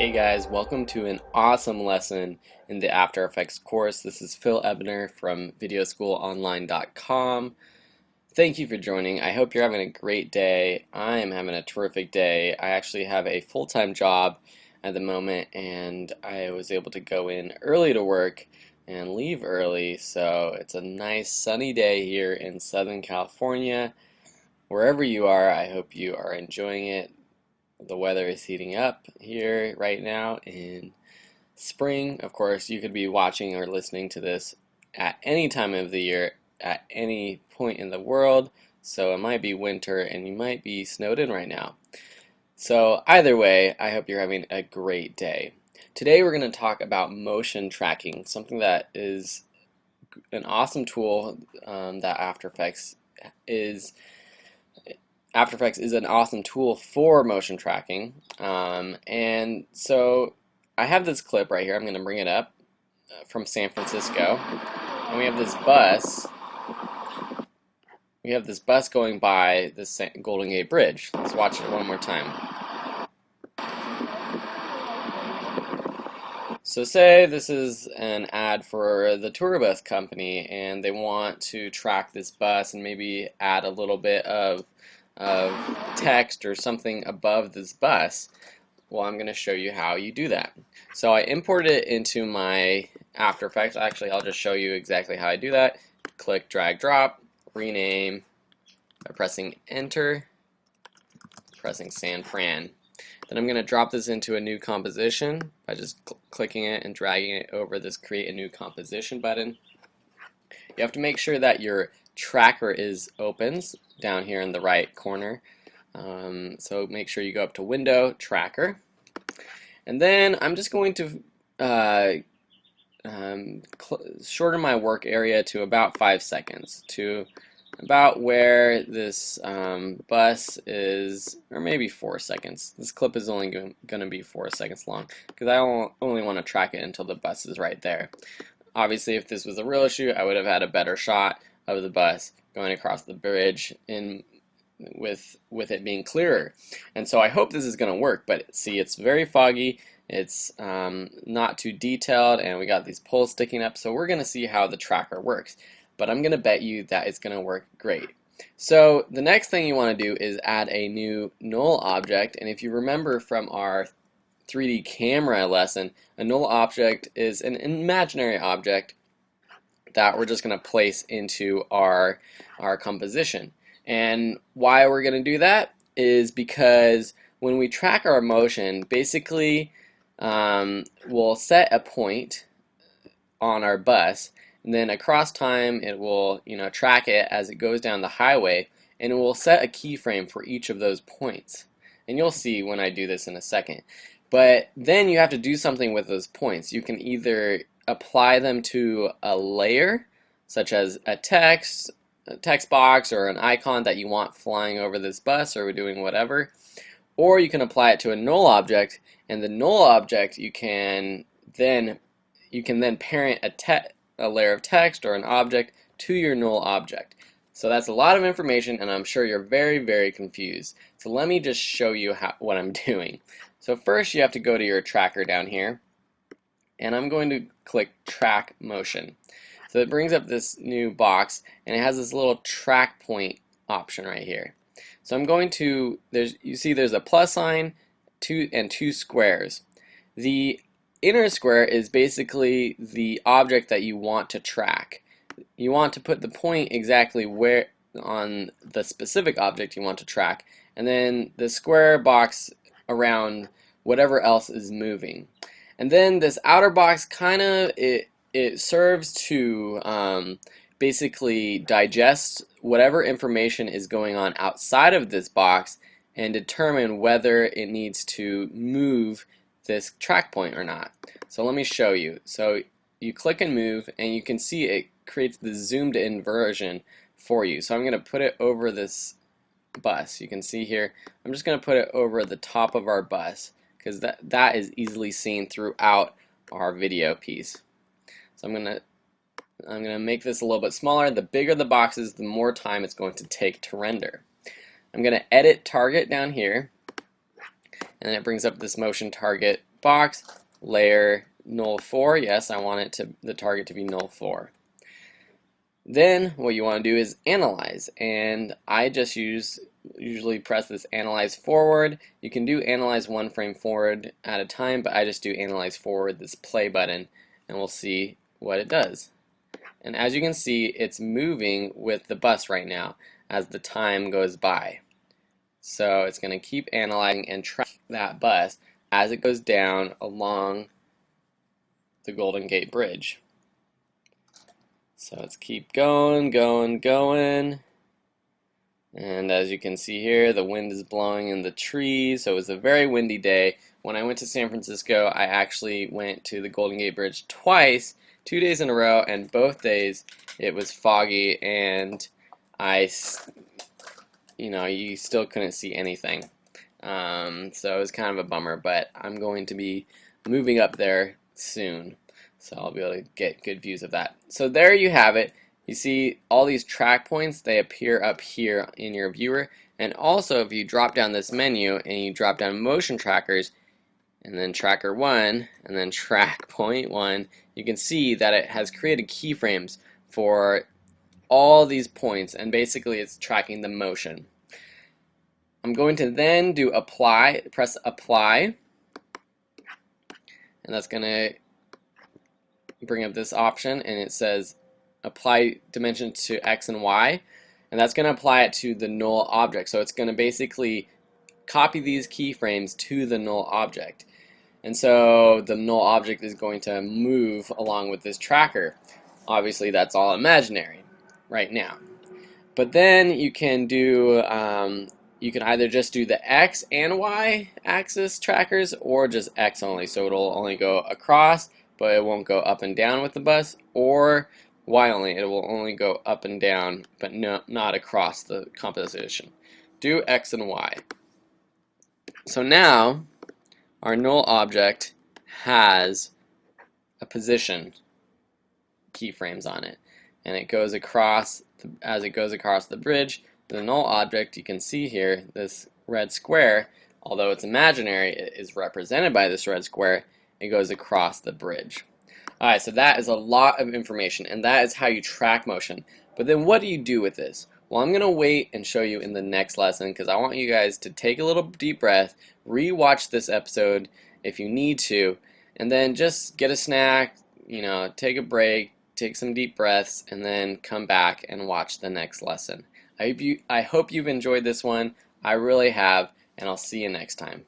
Hey guys, welcome to an awesome lesson in the After Effects course. This is Phil Ebiner from videoschoolonline.com. Thank you for joining. I hope you're having a great day. I am having a terrific day. I actually have a full-time job at the moment and I was able to go in early to work and leave early, so it's a nice sunny day here in Southern California. Wherever you are, I hope you are enjoying it. The weather is heating up here right now in spring. Of course, you could be watching or listening to this at any time of the year, at any point in the world. So it might be winter and you might be snowed in right now. So either way, I hope you're having a great day. Today we're going to talk about motion tracking, something that is an awesome tool that After Effects is. After Effects is an awesome tool for motion tracking, and so I have this clip right here. I'm going to bring it up from San Francisco, and we have this bus. We have this bus going by this Golden Gate Bridge. Let's watch it one more time. So say this is an ad for the tour bus company, and they want to track this bus and maybe add a little bit of text or something above this bus. Well, I'm going to show you how you do that. So I imported it into my After Effects. Actually, I'll just show you exactly how I do that. Click, drag, drop, rename by pressing enter, pressing San Fran. Then I'm going to drop this into a new composition by just clicking it and dragging it over this create a new composition button. You have to make sure that your tracker is opens down here in the right corner. So make sure you go up to Window, Tracker. And then I'm just going to shorten my work area to about 5 seconds, to about where this bus is, or maybe 4 seconds. This clip is only going to be 4 seconds long because I only want to track it until the bus is right there. Obviously, if this was a real issue, I would have had a better shot of the bus going across the bridge with it being clearer. And so I hope this is going to work, but see, it's very foggy, it's not too detailed, and we got these poles sticking up, so we're going to see how the tracker works. But I'm going to bet you that it's going to work great. So the next thing you want to do is add a new null object, and if you remember from our 3D camera lesson, a null object is an imaginary object that we're just going to place into our composition. And why we're going to do that is because when we track our motion, basically we'll set a point on our bus, and then across time it will track it as it goes down the highway, and it will set a keyframe for each of those points. And you'll see when I do this in a second. But then you have to do something with those points. You can either apply them to a layer, such as a text box or an icon that you want flying over this bus or doing whatever, or you can apply it to a null object, and the null object you can then parent a layer of text or an object to your null object. So that's a lot of information, and I'm sure you're very, very confused. So let me just show you what I'm doing. So first you have to go to your tracker down here, and I'm going to click Track Motion. So it brings up this new box, and it has this little track point option right here. So I'm going to, you see there's a plus sign and two squares. The inner square is basically the object that you want to track. You want to put the point exactly where on the specific object you want to track, and then the square box around whatever else is moving. And then this outer box it serves to basically digest whatever information is going on outside of this box and determine whether it needs to move this track point or not. So let me show you. So you click and move, and you can see it creates the zoomed in version for you. So I'm going to put it over this bus. You can see here, I'm just going to put it over the top of our bus because that is easily seen throughout our video piece. So I'm gonna make this a little bit smaller. The bigger the box is, the more time it's going to take to render. I'm gonna edit target down here, and then it brings up this motion target box, layer null 4. Yes, I want it to the target to be null 4. Then what you want to do is analyze, and I just usually press this analyze forward. You can do analyze one frame forward at a time, but I just do analyze forward, this play button, and we'll see what it does. And as you can see, it's moving with the bus right now as the time goes by. So it's going to keep analyzing and track that bus as it goes down along the Golden Gate Bridge. So let's keep going. And as you can see here, the wind is blowing in the trees, so it was a very windy day. When I went to San Francisco, I actually went to the Golden Gate Bridge twice, 2 days in a row, and both days it was foggy, and you still couldn't see anything. So it was kind of a bummer, but I'm going to be moving up there soon, so I'll be able to get good views of that. So there you have it. You see all these track points, they appear up here in your viewer, and also if you drop down this menu and you drop down motion trackers and then tracker 1 and then track point 1, you can see that it has created keyframes for all these points, and basically it's tracking the motion. I'm going to then do apply, press apply, and that's going to bring up this option, and it says apply dimension to X and Y, and that's going to apply it to the null object. So it's going to basically copy these keyframes to the null object, and so the null object is going to move along with this tracker. Obviously that's all imaginary right now, but then you can do you can either just do the X and Y axis trackers or just X only, so it'll only go across but it won't go up and down with the bus, or Y only, it will only go up and down but not across the composition. Do X and Y. So now our null object has a position keyframes on it, and it goes across as it goes across the bridge. The null object, you can see here, this red square, although it's imaginary, it is represented by this red square. It goes across the bridge. Alright, so that is a lot of information, and that is how you track motion. But then what do you do with this? Well, I'm going to wait and show you in the next lesson, because I want you guys to take a little deep breath, re-watch this episode if you need to, and then just get a snack, take a break, take some deep breaths, and then come back and watch the next lesson. I hope you've enjoyed this one. I really have, and I'll see you next time.